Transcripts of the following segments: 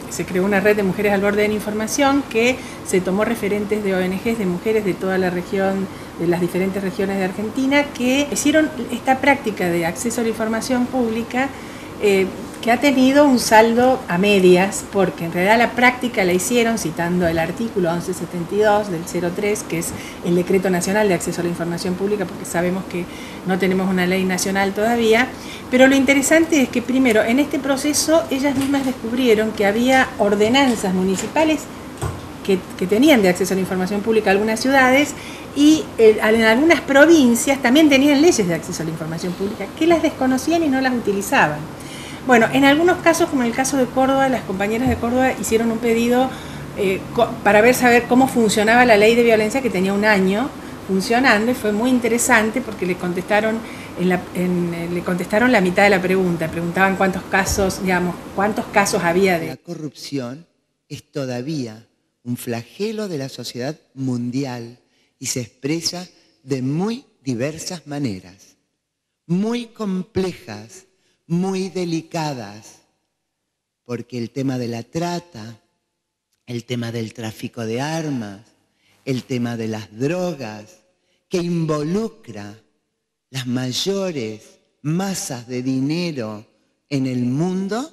Se creó una red de mujeres al borde de la información que se tomó referentes de ONGs, de mujeres de toda la región, de las diferentes regiones de Argentina, que hicieron esta práctica de acceso a la información pública que ha tenido un saldo a medias, porque en realidad la práctica la hicieron citando el artículo 1172 del 03, que es el Decreto Nacional de Acceso a la Información Pública, porque sabemos que no tenemos una ley nacional todavía. Pero lo interesante es que primero, en este proceso, ellas mismas descubrieron que había ordenanzas municipales que tenían de acceso a la información pública algunas ciudades y en algunas provincias también tenían leyes de acceso a la información pública que las desconocían y no las utilizaban. Bueno, en algunos casos, como en el caso de Córdoba, las compañeras de Córdoba hicieron un pedido para saber cómo funcionaba la ley de violencia, que tenía un año funcionando, y fue muy interesante porque le contestaron la mitad de la pregunta. Preguntaban cuántos casos había de... La corrupción es todavía un flagelo de la sociedad mundial y se expresa de muy diversas maneras, muy complejas, muy delicadas, porque el tema de la trata, el tema del tráfico de armas, el tema de las drogas, que involucra las mayores masas de dinero en el mundo,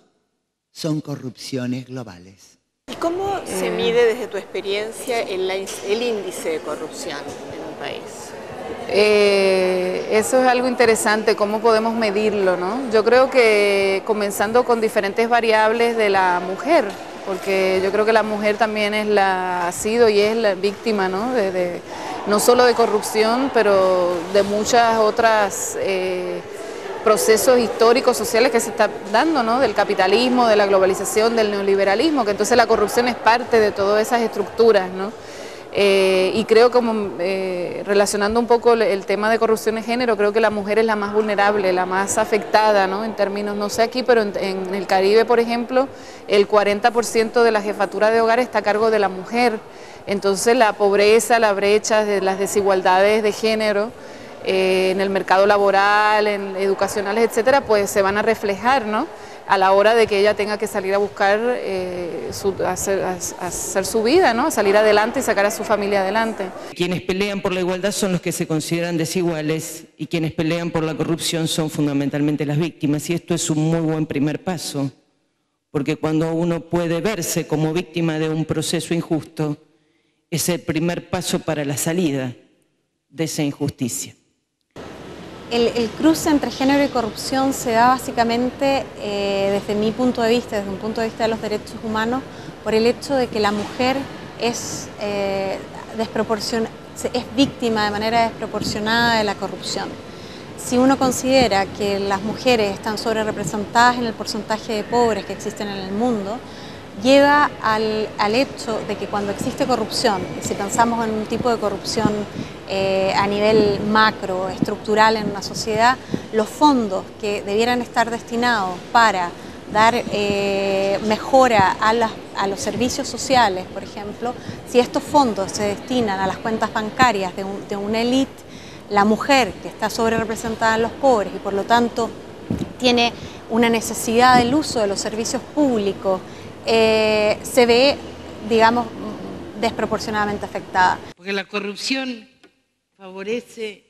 son corrupciones globales. ¿Y cómo se mide desde tu experiencia el índice de corrupción en un país? Eso es algo interesante, cómo podemos medirlo, ¿no? Yo creo que comenzando con diferentes variables de la mujer, porque yo creo que la mujer también ha sido y es la víctima, ¿no? No solo de corrupción, pero de muchas otras procesos históricos, sociales que se están dando, ¿no? Del capitalismo, de la globalización, del neoliberalismo, que entonces la corrupción es parte de todas esas estructuras, ¿no? Y creo, relacionando un poco el tema de corrupción de género, creo que la mujer es la más vulnerable, la más afectada, ¿no? En términos, no sé aquí, pero en el Caribe, por ejemplo, el 40% de la jefatura de hogar está a cargo de la mujer. Entonces la pobreza, la brecha, las desigualdades de género en el mercado laboral, en educacionales, etcétera, pues se van a reflejar, ¿no? A la hora de que ella tenga que salir a buscar hacer su vida, ¿no? Salir adelante y sacar a su familia adelante. Quienes pelean por la igualdad son los que se consideran desiguales y quienes pelean por la corrupción son fundamentalmente las víctimas, y esto es un muy buen primer paso, porque cuando uno puede verse como víctima de un proceso injusto, es el primer paso para la salida de esa injusticia. El cruce entre género y corrupción se da básicamente, desde mi punto de vista, desde un punto de vista de los derechos humanos, por el hecho de que la mujer es víctima de manera desproporcionada de la corrupción. Si uno considera que las mujeres están sobrerepresentadas en el porcentaje de pobres que existen en el mundo, lleva al hecho de que cuando existe corrupción, si pensamos en un tipo de corrupción a nivel macro, estructural en una sociedad, los fondos que debieran estar destinados para dar mejora a los servicios sociales, por ejemplo, si estos fondos se destinan a las cuentas bancarias de una élite, la mujer que está sobrerepresentada en los pobres y por lo tanto tiene una necesidad del uso de los servicios públicos, se ve, digamos, desproporcionadamente afectada. Porque la corrupción favorece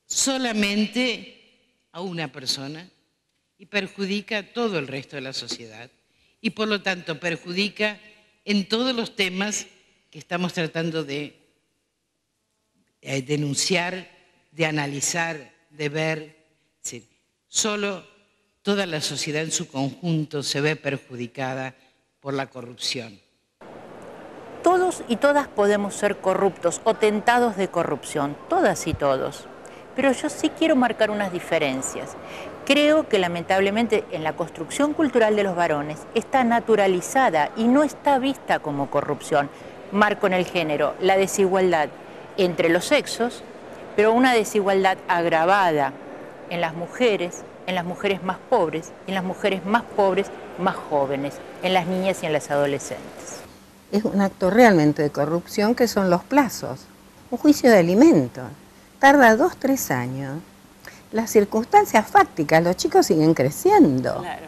solamente a una persona y perjudica a todo el resto de la sociedad. Y por lo tanto perjudica en todos los temas que estamos tratando de denunciar, de analizar, de ver. Es decir, solo toda la sociedad en su conjunto se ve perjudicada por la corrupción. Todos y todas podemos ser corruptos o tentados de corrupción, todas y todos. Pero yo sí quiero marcar unas diferencias. Creo que lamentablemente en la construcción cultural de los varones está naturalizada y no está vista como corrupción. Marco en el género la desigualdad entre los sexos, pero una desigualdad agravada en las mujeres más pobres y en las mujeres más pobres más jóvenes, en las niñas y en las adolescentes. Es un acto realmente de corrupción que son los plazos. Un juicio de alimentos tarda 2 o 3 años. Las circunstancias fácticas, los chicos siguen creciendo. Claro.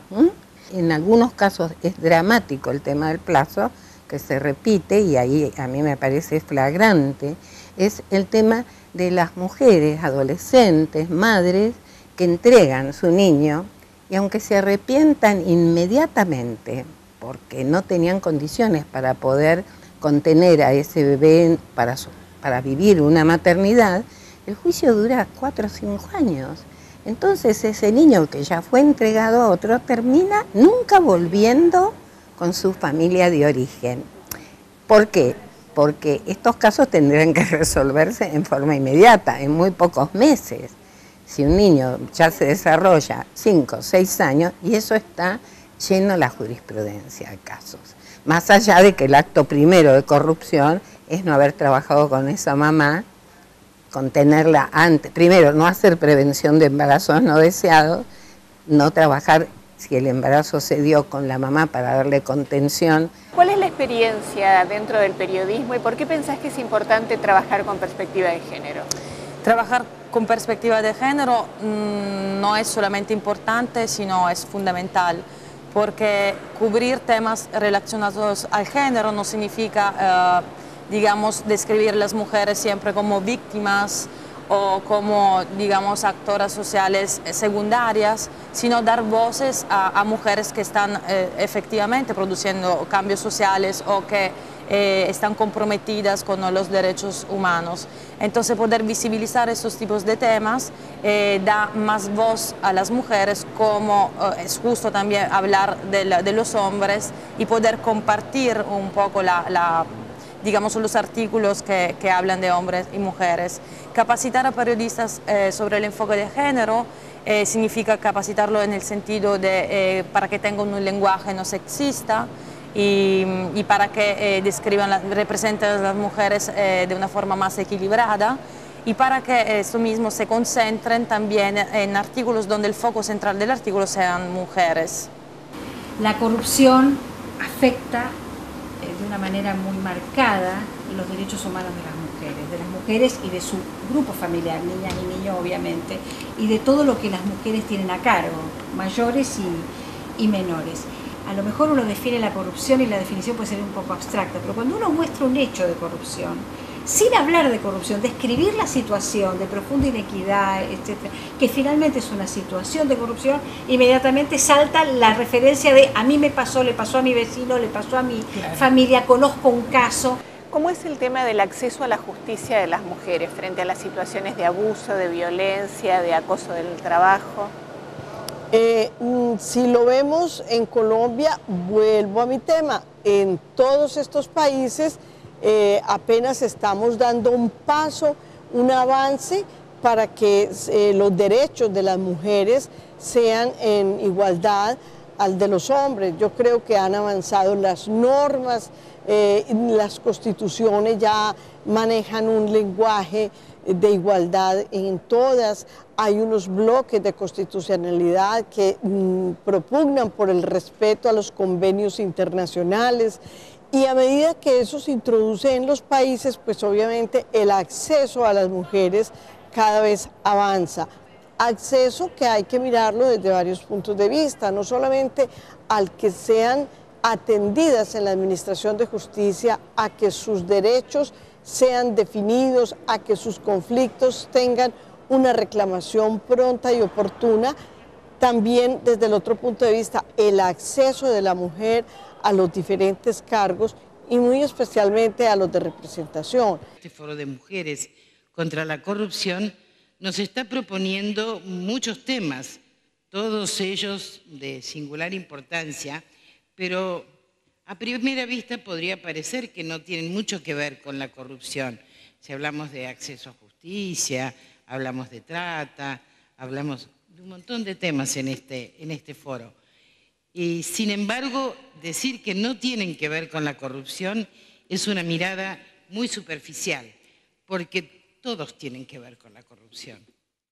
En algunos casos es dramático el tema del plazo, que se repite, y ahí a mí me parece flagrante, es el tema de las mujeres, adolescentes, madres, que entregan su niño y aunque se arrepientan inmediatamente, porque no tenían condiciones para poder contener a ese bebé para vivir una maternidad, el juicio dura 4 o 5 años. Entonces ese niño que ya fue entregado a otro termina nunca volviendo con su familia de origen. ¿Por qué? Porque estos casos tendrían que resolverse en forma inmediata, en muy pocos meses. Si un niño ya se desarrolla 5 o 6 años, y eso está lleno la jurisprudencia de casos. Más allá de que el acto primero de corrupción es no haber trabajado con esa mamá, contenerla antes. Primero, no hacer prevención de embarazos no deseados, no trabajar si el embarazo se dio con la mamá para darle contención. ¿Cuál es la experiencia dentro del periodismo y por qué pensás que es importante trabajar con perspectiva de género? Trabajar con perspectiva de género no es solamente importante, sino es fundamental, porque cubrir temas relacionados al género no significa, digamos, describir a las mujeres siempre como víctimas o como, digamos, actoras sociales secundarias, sino dar voces a mujeres que están efectivamente produciendo cambios sociales o que están comprometidas con los derechos humanos. Entonces poder visibilizar estos tipos de temas da más voz a las mujeres, como es justo también hablar de los hombres y poder compartir un poco digamos, los artículos que hablan de hombres y mujeres. Capacitar a periodistas sobre el enfoque de género significa capacitarlo en el sentido de para que tengan un lenguaje no sexista y para que representen a las mujeres de una forma más equilibrada y para que eso mismo se concentren también en artículos donde el foco central del artículo sean mujeres. La corrupción afecta de una manera muy marcada los derechos humanos de las mujeres y de su grupo familiar, niñas y niños obviamente, y de todo lo que las mujeres tienen a cargo, mayores y menores. A lo mejor uno define la corrupción y la definición puede ser un poco abstracta, pero cuando uno muestra un hecho de corrupción, sin hablar de corrupción, describir la situación de profunda inequidad, etcétera, que finalmente es una situación de corrupción, inmediatamente salta la referencia de a mí me pasó, le pasó a mi vecino, le pasó a mi familia, conozco un caso. ¿Cómo es el tema del acceso a la justicia de las mujeres frente a las situaciones de abuso, de violencia, de acoso del trabajo? Si lo vemos en Colombia, vuelvo a mi tema, en todos estos países apenas estamos dando un paso, un avance para que los derechos de las mujeres sean en igualdad al de los hombres. Yo creo que han avanzado las normas, las constituciones ya manejan un lenguaje de igualdad en todas. Hay unos bloques de constitucionalidad que propugnan por el respeto a los convenios internacionales y a medida que eso se introduce en los países, pues obviamente el acceso a las mujeres cada vez avanza. Acceso que hay que mirarlo desde varios puntos de vista, no solamente al que sean atendidas en la administración de justicia, a que sus derechos sean definidos, a que sus conflictos tengan una reclamación pronta y oportuna, también desde el otro punto de vista el acceso de la mujer a los diferentes cargos y muy especialmente a los de representación. Este Foro de Mujeres contra la Corrupción nos está proponiendo muchos temas, todos ellos de singular importancia, pero a primera vista podría parecer que no tienen mucho que ver con la corrupción. Si hablamos de acceso a justicia, hablamos de trata, hablamos de un montón de temas en este foro. Y sin embargo, decir que no tienen que ver con la corrupción es una mirada muy superficial, porque todos tienen que ver con la corrupción.